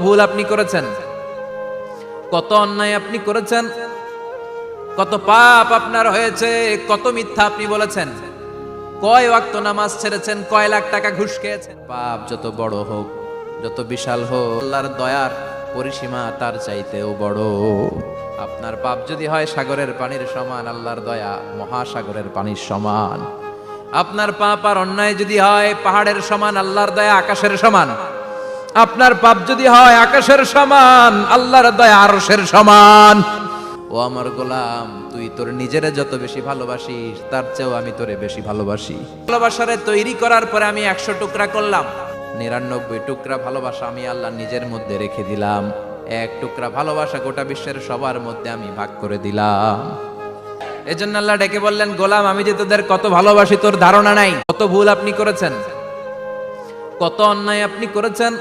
ভুল আপনি করেছেন, কত অন্যায় আপনি করেছেন, কত পাপ আপনার হয়েছে, কত মিথ্যা আপনি বলেছেন, কয় ওয়াক্ত নামাজ ছেড়েছেন, কয় লাখ টাকা ঘুষ খেয়েছেন। পাপ যত বড় হোক, যত বিশাল হোক, আল্লাহর দয়ার পরিসীমা তার চাইতেও বড়। আপনার পাপ যদি হয় সাগরের পানির সমান, আল্লাহর দয়া মহাসাগরের পানির সমান। আপনার পাপ আর অন্যায় যদি হয় পাহাড়ের সমান, আল্লাহর দয়া আকাশের সমান। আপনার পাপ যদি হয় আকাশের সমান, আল্লাহর দয়া আরশের সমান। ও আমার গোলাম, তুই তোর নিজেরে যত বেশি ভালোবাসিস, তার চেয়েও আমি তোরে বেশি ভালোবাসি। ভালোবাসারে তৈরি করার পরে আমি 100 টুকরা করলাম, 99 টুকরা ভালোবাসা আমি আল্লাহ নিজের মধ্যে রেখে দিলাম। 1 টুকরা ভালোবাসা গোটা বিশ্বের সবার মধ্যে আমি ভাগ করে দিলাম। এজন্য আল্লাহ ডেকে বললেন, গোলাম আমি যে তোদের কত ভালোবাসি তোর ধারণা নাই। কত ভুল আপনি করেছেন, কত অন্যায় আপনি করেছেন,